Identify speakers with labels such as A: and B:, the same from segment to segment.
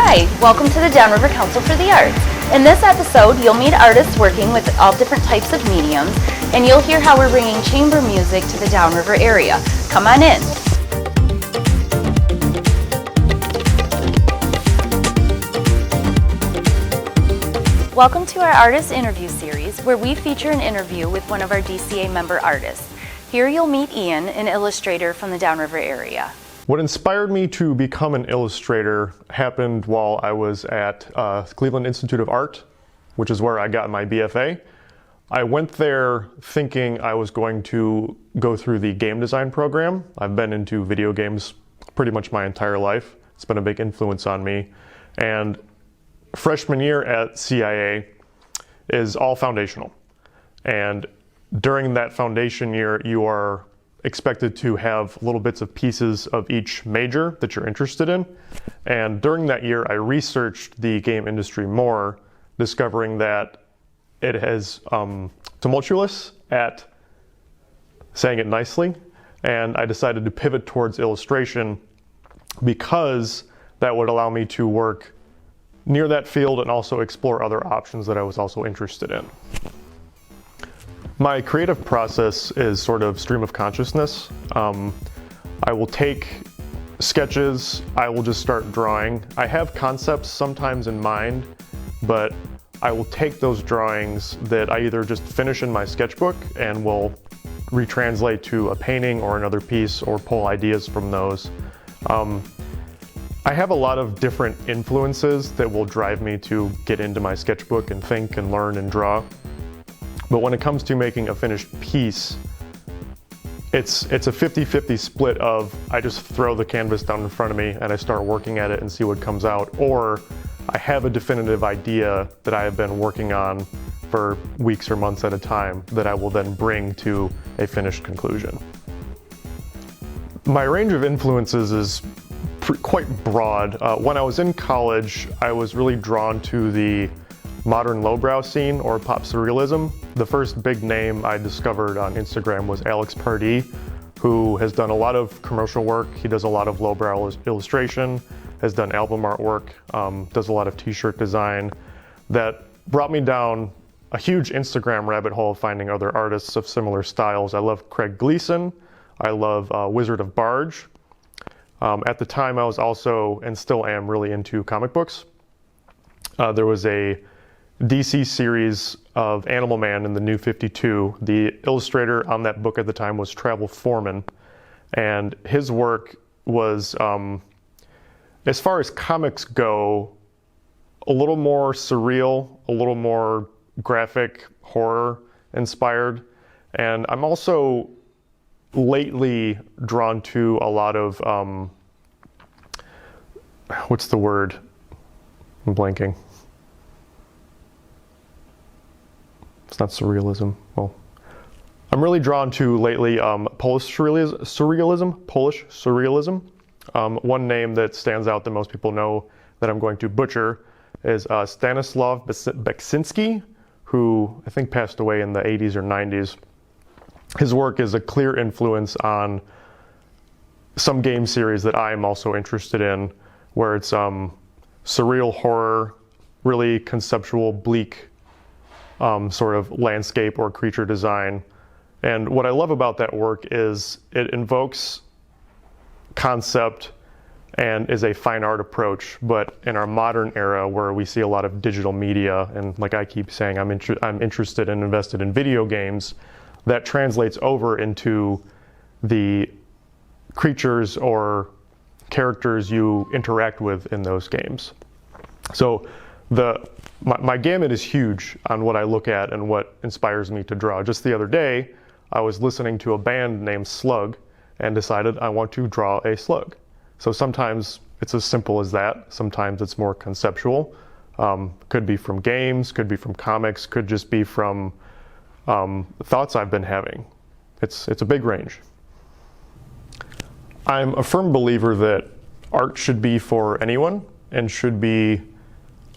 A: Hi, welcome to the Downriver Council for the Arts. In this episode, you'll meet artists working with all different types of mediums, and you'll hear how we're bringing chamber music to the Downriver area. Come on in. Welcome to our artist interview series, where we feature an interview with one of our DCA member artists. Here you'll meet Ian, an illustrator from the Downriver area.
B: What inspired me to become an illustrator happened while I was at Cleveland Institute of Art, which is where I got my BFA. I went there thinking I was going to go through the game design program. I've been into video games pretty much my entire life. It's been a big influence on me. And freshman year at CIA is all foundational. And during that foundation year, you are expected to have little bits of pieces of each major that you're interested in. And during that year, I researched the game industry more, discovering that it is tumultuous at saying it nicely. And I decided to pivot towards illustration because that would allow me to work near that field and also explore other options that I was also interested in. My creative process is sort of stream of consciousness. I will take sketches, I will just start drawing. I have concepts sometimes in mind, but I will take those drawings that I either just finish in my sketchbook and will retranslate to a painting or another piece or pull ideas from those. I have a lot of different influences that will drive me to get into my sketchbook and think and learn and draw. But when it comes to making a finished piece, it's a 50-50 split of I just throw the canvas down in front of me and I start working at it and see what comes out, or I have a definitive idea that I have been working on for weeks or months at a time that I will then bring to a finished conclusion. My range of influences is quite broad. When I was in college, I was really drawn to the modern lowbrow scene, or pop surrealism. The first big name I discovered on Instagram was Alex Pardee, who has done a lot of commercial work. He does a lot of lowbrow illustration, has done album artwork, does a lot of t-shirt design. That brought me down a huge Instagram rabbit hole of finding other artists of similar styles. I love Craig Gleason. I love Wizard of Barge. At the time, I was also, and still am, really into comic books. There was a DC series of Animal Man in the New 52. The illustrator on that book at the time was Travel Foreman, and his work was, as far as comics go, a little more surreal, a little more graphic, horror inspired. And I'm also lately drawn to a lot of, what's the word? I'm blanking. It's not surrealism. Well, I'm really drawn to lately Polish surrealism. One name that stands out that most people know that I'm going to butcher is Stanislaw Beksinski, who I think passed away in the 80s or 90s. His work is a clear influence on some game series that I am also interested in, where it's surreal horror, really conceptual, bleak sort of landscape or creature design. And what I love about that work is it invokes concept and is a fine art approach, but in our modern era where we see a lot of digital media, and like I keep saying, I'm interested and invested in video games, that translates over into the creatures or characters you interact with in those games. So my gamut is huge on what I look at and what inspires me to draw. Just the other day, I was listening to a band named Slug and decided I want to draw a slug. So sometimes it's as simple as that. Sometimes it's more conceptual. Could be from games, could be from comics, could just be from thoughts I've been having. It's a big range. I'm a firm believer that art should be for anyone and should be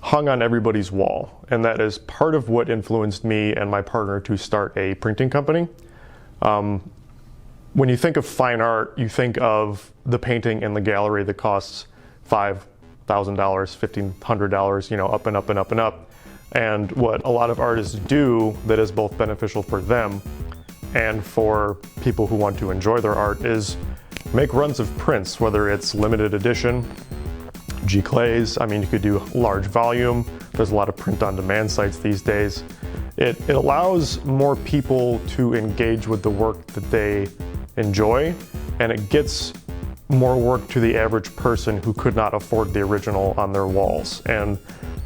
B: hung on everybody's wall. And that is part of what influenced me and my partner to start a printing company. When you think of fine art, you think of the painting in the gallery that costs $5,000, $1,000, $1,500, up and up and up and up. And what a lot of artists do that is both beneficial for them and for people who want to enjoy their art is make runs of prints, whether it's limited edition, G-clays. I mean, you could do large volume. There's a lot of print-on-demand sites these days. It allows more people to engage with the work that they enjoy, and it gets more work to the average person who could not afford the original on their walls. And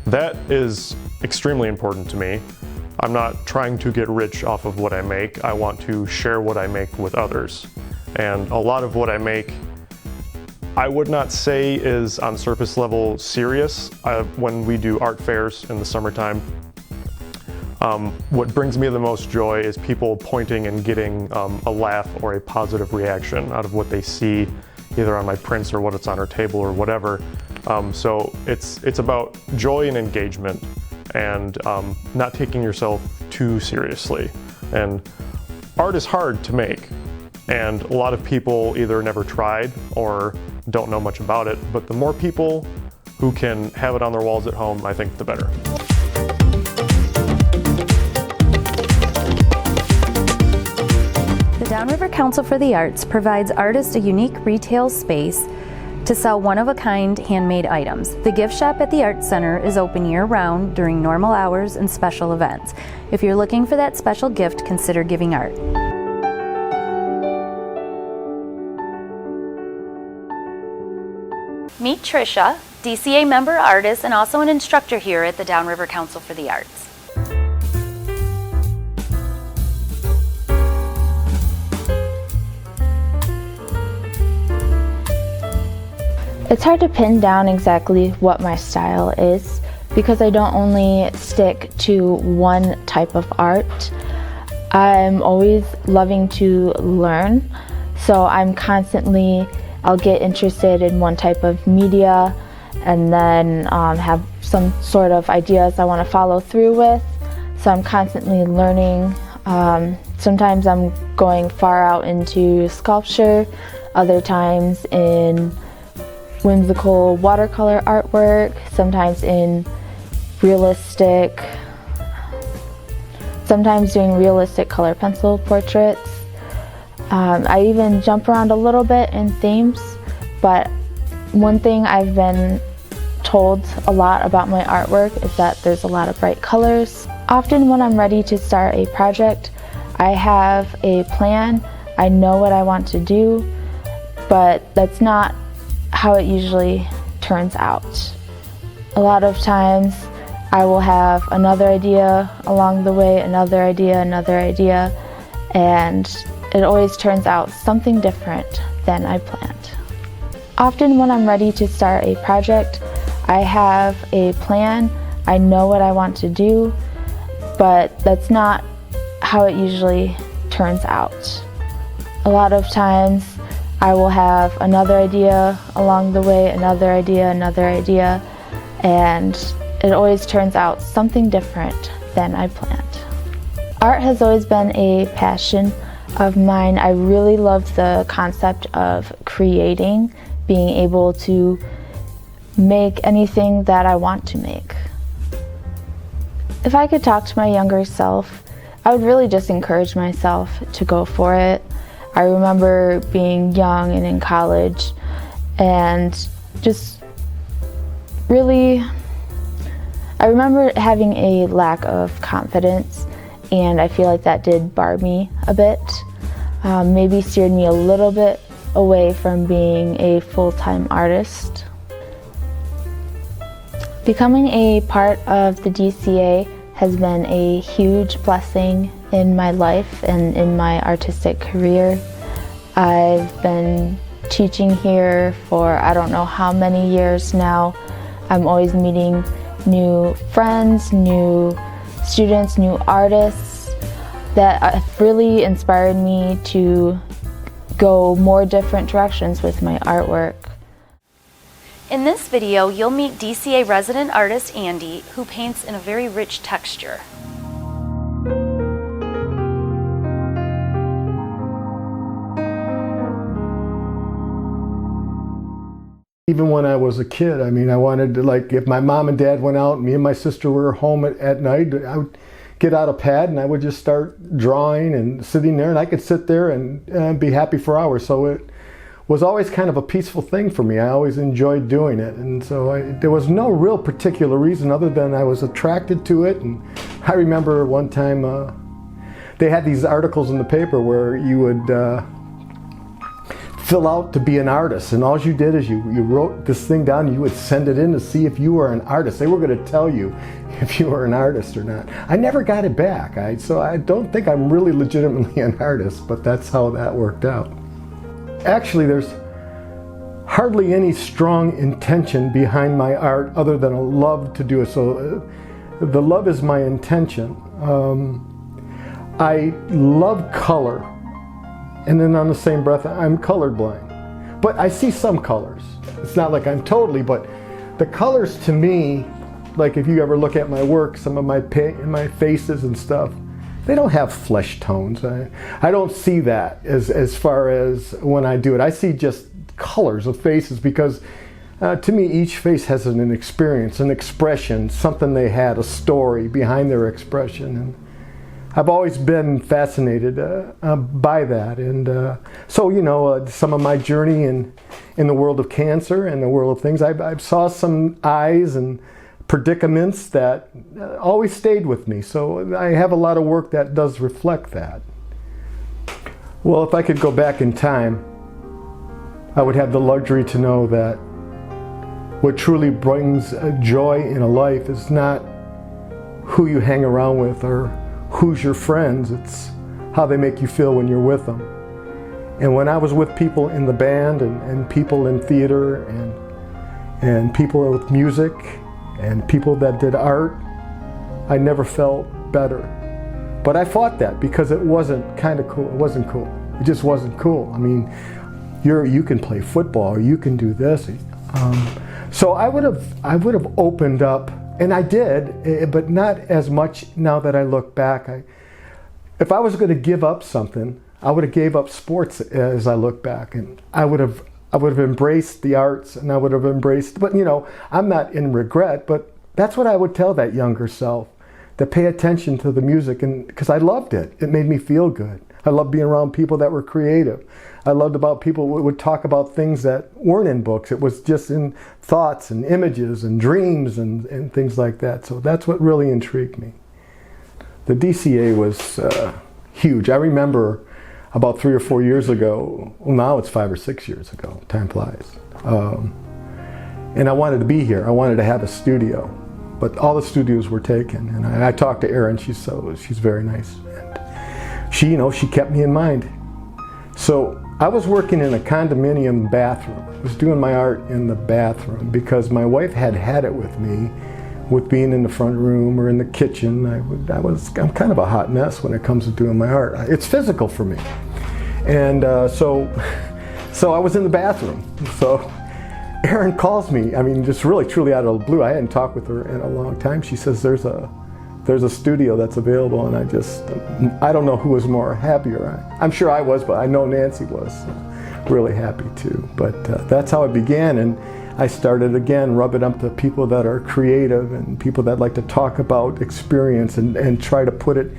B: that is extremely important to me. I'm not trying to get rich off of what I make. I want to share what I make with others. And a lot of what I make, I would not say is on surface level serious. When we do art fairs in the summertime, what brings me the most joy is people pointing and getting a laugh or a positive reaction out of what they see, either on my prints or what it's on our table or whatever. So it's about joy and engagement, and not taking yourself too seriously. And art is hard to make, and a lot of people either never tried or don't know much about it, but the more people who can have it on their walls at home, I think the better.
A: The Downriver Council for the Arts provides artists a unique retail space to sell one-of-a-kind handmade items. The gift shop at the Arts Center is open year-round during normal hours and special events. If you're looking for that special gift, consider giving art. Meet Tricia, DCA member artist and also an instructor here at the Downriver Council for the Arts.
C: It's hard to pin down exactly what my style is because I don't only stick to one type of art. I'm always loving to learn, so I'll get interested in one type of media and then have some sort of ideas I want to follow through with. So I'm constantly learning. Sometimes I'm going far out into sculpture, other times in whimsical watercolor artwork, sometimes doing realistic color pencil portraits. I even jump around a little bit in themes, but one thing I've been told a lot about my artwork is that there's a lot of bright colors. Often when I'm ready to start a project, I have a plan, I know what I want to do, but that's not how it usually turns out. A lot of times I will have another idea along the way, another idea, and it always turns out something different than I planned. Often when I'm ready to start a project, I have a plan, I know what I want to do, but that's not how it usually turns out. A lot of times I will have another idea along the way, another idea, and it always turns out something different than I planned. Art has always been a passion of mine. I really love the concept of creating, being able to make anything that I want to make. If I could talk to my younger self, I would really just encourage myself to go for it. I remember being young and in college and I remember having a lack of confidence, and I feel like that did bar me a bit. Maybe steered me a little bit away from being a full-time artist. Becoming a part of the DCA has been a huge blessing in my life and in my artistic career. I've been teaching here for I don't know how many years now. I'm always meeting new friends, new students, new artists that have really inspired me to go more different directions with my artwork.
A: In this video, you'll meet DCA resident artist Andy, who paints in a very rich texture.
D: Even when I was a kid, I mean, I wanted to, like, if my mom and dad went out, me and my sister were home at night, I would get out a pad and I would just start drawing and sitting there, and I could sit there and be happy for hours. So it was always kind of a peaceful thing for me. I always enjoyed doing it, and so there was no real particular reason other than I was attracted to it. And I remember one time they had these articles in the paper where you would fill out to be an artist, and all you did is you wrote this thing down and you would send it in to see if you were an artist. They were going to tell you if you were an artist or not. I never got it back, so I don't think I'm really legitimately an artist, but that's how that worked out. Actually, there's hardly any strong intention behind my art other than a love to do it. So the love is my intention. I love color. And then on the same breath, I'm colorblind. But I see some colors. It's not like I'm totally, but the colors to me, like if you ever look at my work, some of my faces and stuff, they don't have flesh tones. I don't see that as far as when I do it. I see just colors of faces because to me each face has an experience, an expression, something they had, a story behind their expression. And I've always been fascinated by that, and so you know, some of my journey in the world of cancer and the world of things, I saw some eyes and predicaments that always stayed with me. So I have a lot of work that does reflect that. Well, if I could go back in time, I would have the luxury to know that what truly brings joy in a life is not who you hang around with or who's your friends, it's how they make you feel when you're with them. And when I was with people in the band and people in theater and people with music and people that did art, I never felt better. But I fought that because it wasn't kind of cool. It wasn't cool. It just wasn't cool. I mean, you can play football or you can do this. So I would have opened up. And I did, but not as much now that I look back. If I was going to give up something, I would have gave up sports as I look back, and I would have embraced the arts, and I would have embraced. But you know, I'm not in regret. But that's what I would tell that younger self: to pay attention to the music, and because I loved it, it made me feel good. I loved being around people that were creative. I loved about people who would talk about things that weren't in books. It was just in thoughts and images and dreams and things like that. So that's what really intrigued me. The DCA was huge. I remember about 3 or 4 years ago, well now it's 5 or 6 years ago, time flies. And I wanted to be here. I wanted to have a studio, but all the studios were taken. And I talked to Erin, she's very nice. And she kept me in mind. So I was working in a condominium bathroom. I was doing my art in the bathroom because my wife had it with me, with being in the front room or in the kitchen. I'm kind of a hot mess when it comes to doing my art. It's physical for me. And so I was in the bathroom. So Erin calls me, I mean, just really truly out of the blue. I hadn't talked with her in a long time. She says, there's a studio that's available, and I don't know who was more happier. I'm sure I was, but I know Nancy was really happy too. But that's how it began, and I started again rubbing up the people that are creative and people that like to talk about experience and try to put it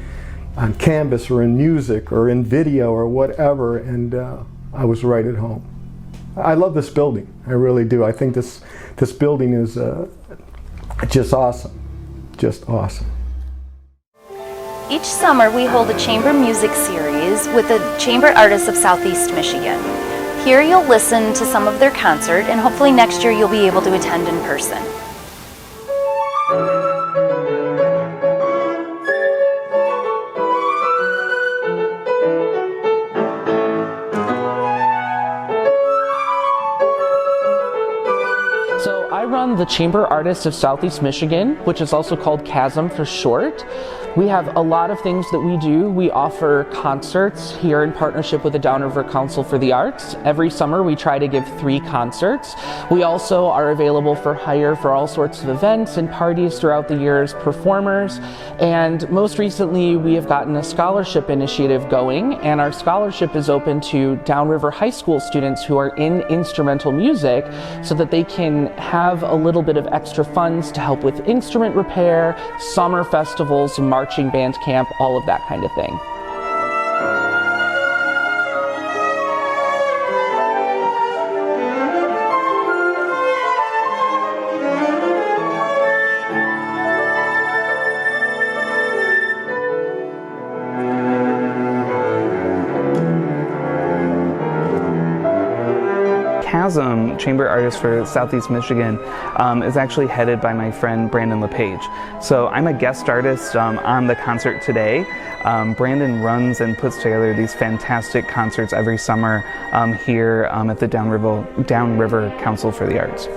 D: on canvas or in music or in video or whatever, and I was right at home. I love this building, I really do. I think this building is just awesome, just awesome.
A: Each summer we hold a chamber music series with the chamber artists of Southeast Michigan. Here you'll listen to some of their concert, and hopefully next year you'll be able to attend in person.
E: So I run the Chamber Artists of Southeast Michigan, which is also called CHASM for short. We have a lot of things that we do. We offer concerts here in partnership with the Downriver Council for the Arts. Every summer we try to give 3 concerts. We also are available for hire for all sorts of events and parties throughout the year as performers. And most recently we have gotten a scholarship initiative going, and our scholarship is open to Downriver High School students who are in instrumental music so that they can have a little bit of extra funds to help with instrument repair, summer festivals, marching band camp, all of that kind of thing.
F: Chasm, Chamber Artist for Southeast Michigan, is actually headed by my friend Brandon LePage. So I'm a guest artist on the concert today. Brandon runs and puts together these fantastic concerts every summer here at the Downriver Council for the Arts.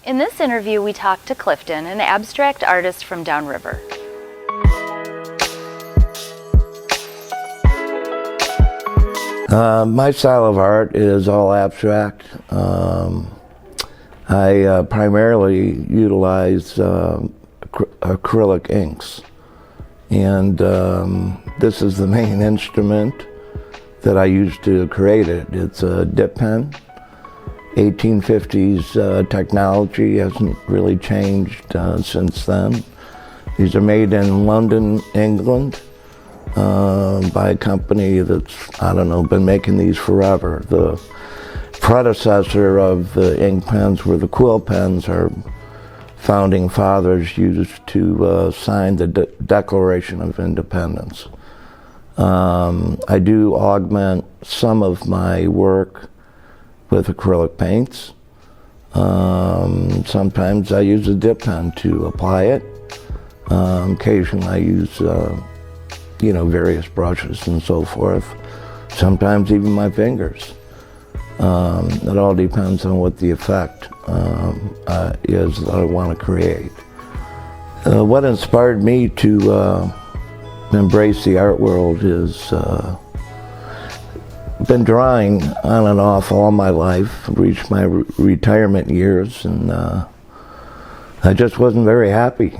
A: In this interview, we talked to Clifton, an abstract artist from Downriver.
G: My style of art is all abstract. I primarily utilize acrylic inks, and this is the main instrument that I use to create it. It's a dip pen. 1850s technology hasn't really changed since then. These are made in London, England, by a company that's, I don't know, been making these forever. The predecessor of the ink pens were the quill pens our founding fathers used to sign the Declaration of Independence. I do augment some of my work with acrylic paints. Sometimes I use a dip pen to apply it. Occasionally I use various brushes and so forth. Sometimes even my fingers. It all depends on what the effect is that I want to create. What inspired me to embrace the art world is been drawing on and off all my life, reached my retirement years, and I just wasn't very happy.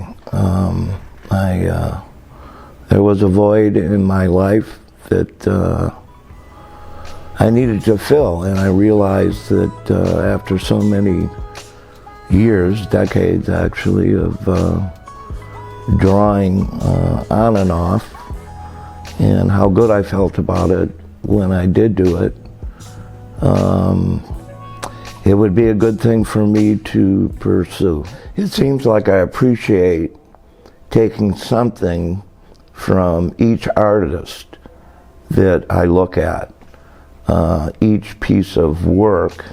G: There was a void in my life that I needed to fill, and I realized that after so many years, decades actually, of drawing on and off, and how good I felt about it when I did do it, it would be a good thing for me to pursue. It seems like I appreciate taking something from each artist that I look at, each piece of work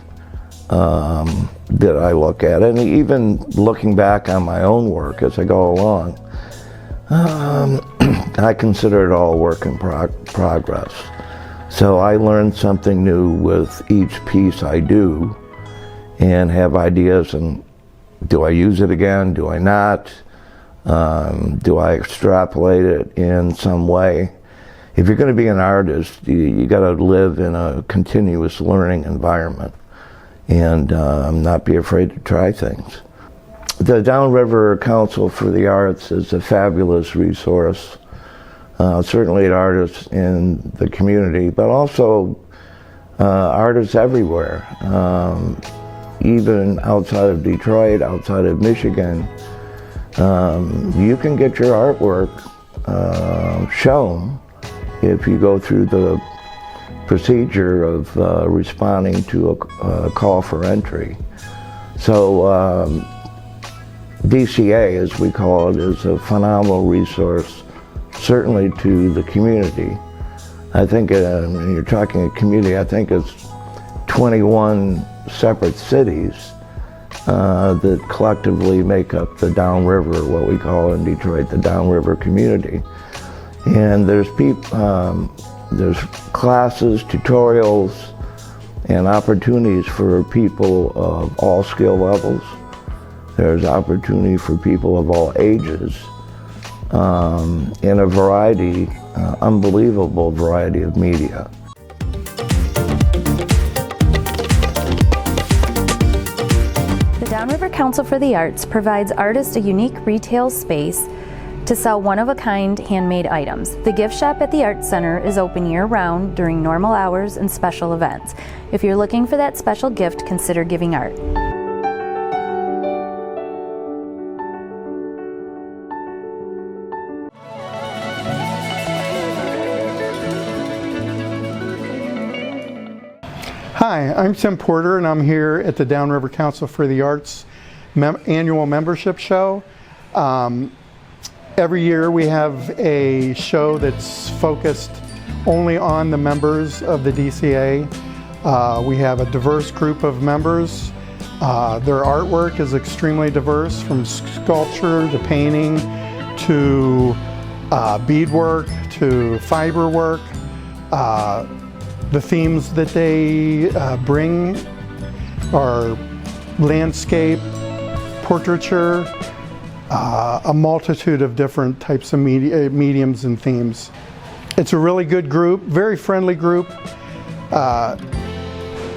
G: that I look at, and even looking back on my own work as I go along. I consider it all work in progress. So I learn something new with each piece I do and have ideas, and do I use it again? Do I not? Do I extrapolate it in some way? If you're going to be an artist, you got to live in a continuous learning environment and not be afraid to try things. The Downriver Council for the Arts is a fabulous resource. Certainly at artists in the community, but also artists everywhere. Even outside of Detroit, outside of Michigan, you can get your artwork shown if you go through the procedure of responding to a call for entry. So DCA, as we call it, is a phenomenal resource, certainly to the community. I think when you're talking a community, I think it's 21 separate cities that collectively make up the Downriver, what we call in Detroit the Downriver community. And there's there's classes, tutorials, and opportunities for people of all skill levels. There's opportunity for people of all ages in a variety, unbelievable variety of media.
A: The Downriver Council for the Arts provides artists a unique retail space to sell one-of-a-kind handmade items. The gift shop at the Arts Center is open year-round during normal hours and special events. If you're looking for that special gift, consider giving art.
D: Hi, I'm Tim Porter, and I'm here at the Downriver Council for the Arts annual membership show. Every year we have a show that's focused only on the members of the DCA. We have a diverse group of members. Their artwork is extremely diverse, from sculpture to painting to beadwork to fiber work. The themes that they bring are landscape, portraiture, a multitude of different types of mediums and themes. It's a really good group, very friendly group.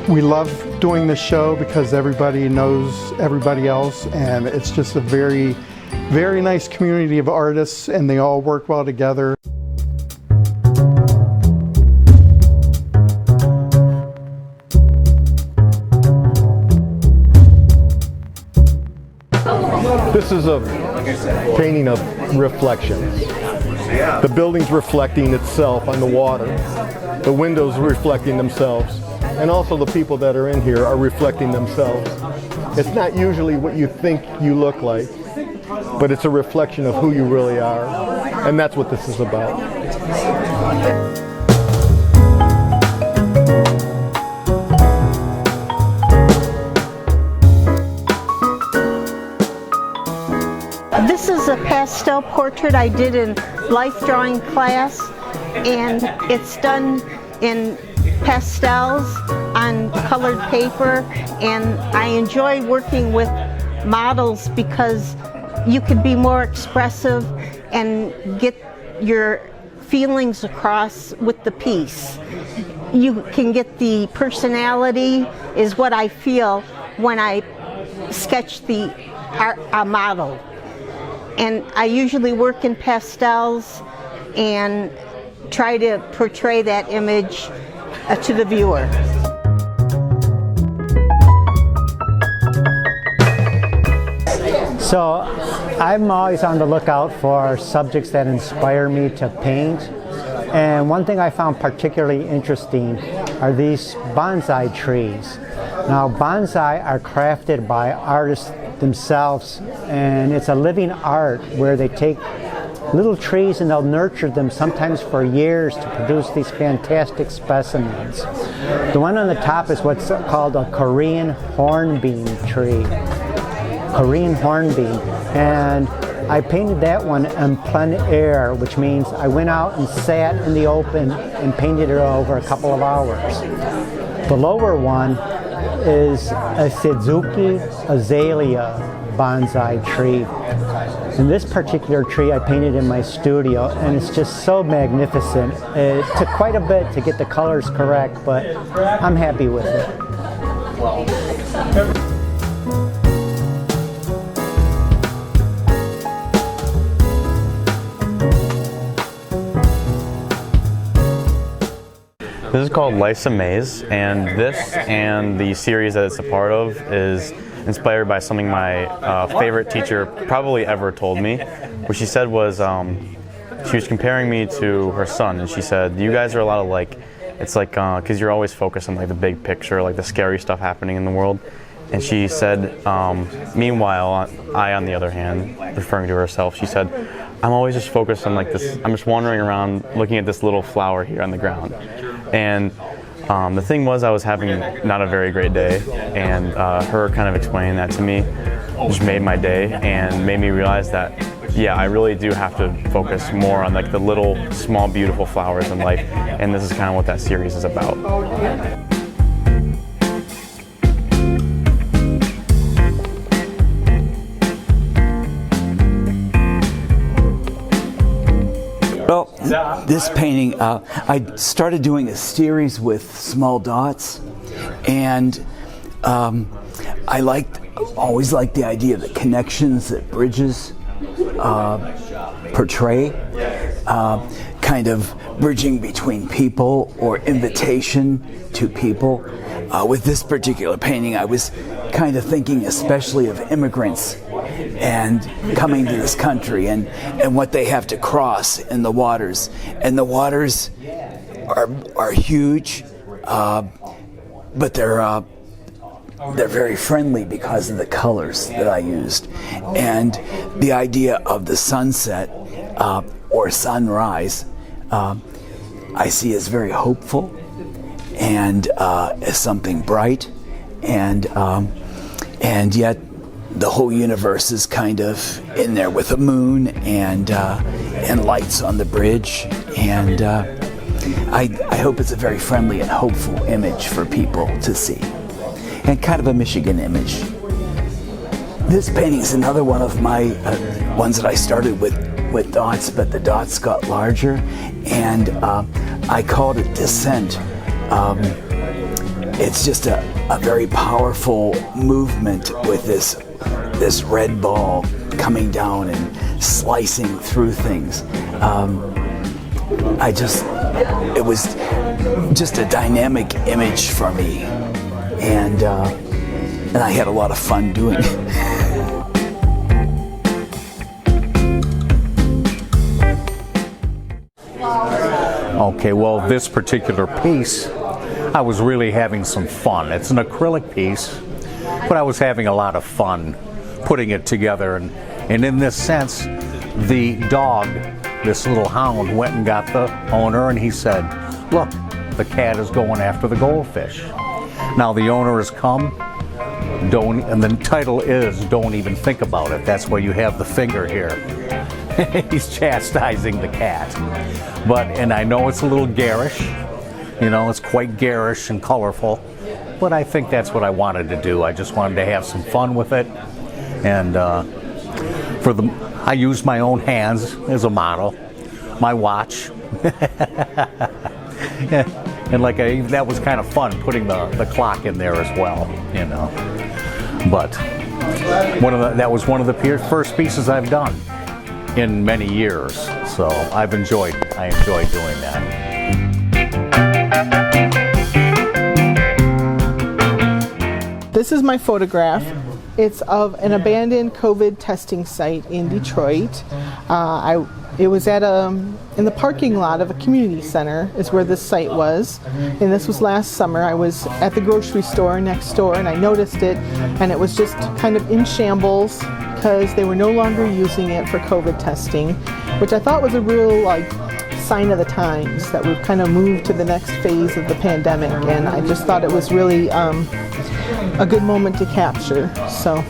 D: We love doing this show because everybody knows everybody else, and it's just a very, very nice community of artists, and they all work well together. This is a painting of reflections. The building's reflecting itself on the water, the windows reflecting themselves, and also the people that are in here are reflecting themselves. It's not usually what you think you look like, but it's a reflection of who you really are, and that's what this is about.
H: This is a pastel portrait I did in life drawing class, and it's done in pastels on colored paper, and I enjoy working with models because you can be more expressive and get your feelings across with the piece. You can get the personality is what I feel when I sketch a model. And I usually work in pastels and try to portray that image to the viewer.
I: So I'm always on the lookout for subjects that inspire me to paint. And one thing I found particularly interesting are these bonsai trees. Now bonsai are crafted by artists themselves, and it's a living art where they take little trees and they'll nurture them sometimes for years to produce these fantastic specimens. The one on the top is what's called a Korean hornbeam tree. Korean hornbeam. And I painted that one in plein air, which means I went out and sat in the open and painted it over a couple of hours. The lower one is a Suzuki azalea bonsai tree. And this particular tree I painted in my studio, and it's just so magnificent. It took quite a bit to get the colors correct, but I'm happy with it.
J: This is called Life's a Maze, and this and the series that it's a part of is inspired by something my favorite teacher probably ever told me. What she said was, she was comparing me to her son, and she said, you guys are a lot alike. It's like, because you're always focused on like the big picture, like the scary stuff happening in the world. And she said, meanwhile, I, on the other hand, referring to herself, she said, I'm always just focused on like this, I'm just wandering around looking at this little flower here on the ground. And The thing was, I was having not a very great day, and her kind of explaining that to me just made my day and made me realize that, yeah, I really do have to focus more on like the little, small, beautiful flowers in life, and this is kind of what that series is about.
K: Well, this painting, I started doing a series with small dots, and I always liked the idea of the connections that bridges portray, kind of bridging between people or invitation to people. With this particular painting, I was kind of thinking especially of immigrants and coming to this country and what they have to cross in the waters. And the waters are huge, but they're very friendly because of the colors that I used. And the idea of the sunset or sunrise I see as very hopeful and as something bright, and yet the whole universe is kind of in there with a moon and lights on the bridge, and I hope it's a very friendly and hopeful image for people to see, and kind of a Michigan image. This painting is another one of my ones that I started with dots, but the dots got larger, and I called it Descent. It's just a very powerful movement with this red ball coming down and slicing through things. It was just a dynamic image for me, and I had a lot of fun doing it.
L: Okay, well, this particular piece, I was really having some fun. It's an acrylic piece, but I was having a lot of fun putting it together. And in this sense, the dog, this little hound, went and got the owner, and he said, look, the cat is going after the goldfish. Now the owner has come, and the title is Don't Even Think About It. That's why you have the finger here. He's chastising the cat. And I know it's a little garish, it's quite garish and colorful, but I think that's what I wanted to do. I just wanted to have some fun with it, and I used my own hands as a model, my watch, and that was kind of fun putting the clock in there as well, But that was one of the first pieces I've done in many years, so I enjoyed doing that.
M: This is my photograph. It's of an abandoned COVID testing site in Detroit. It was at in the parking lot of a community center is where this site was, and this was last summer. I was at the grocery store next door, and I noticed it, and it was just kind of in shambles because they were no longer using it for COVID testing, which I thought was a real sign of the times that we've kind of moved to the next phase of the pandemic, and I just thought it was really a good moment to capture. So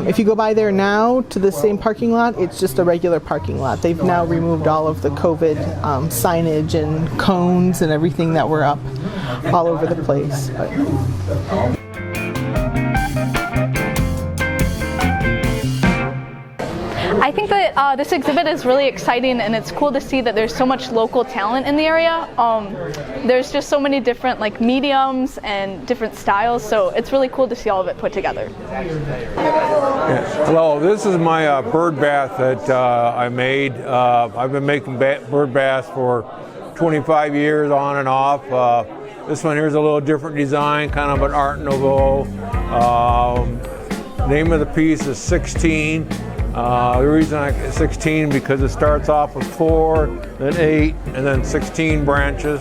M: if you go by there now to the same parking lot, it's just a regular parking lot. They've now removed all of the COVID signage and cones and everything that were up all over the place.
N: I think that this exhibit is really exciting, and it's cool to see that there's so much local talent in the area. There's just so many different mediums and different styles, so it's really cool to see all of it put together.
O: Well, this is my bird bath that I made. I've been making bird baths for 25 years on and off. This one here is a little different design, kind of an Art Nouveau. Name of the piece is 16. The reason I 16 because it starts off with 4, then 8, and then 16 branches,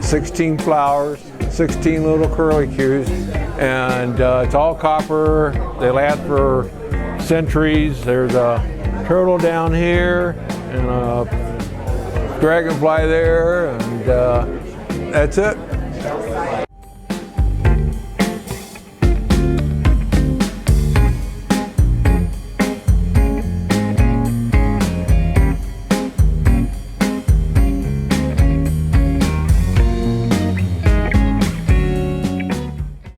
O: 16 flowers, 16 little curlicues, and it's all copper. They last for centuries. There's a turtle down here and a dragonfly there, and that's it.
N: you.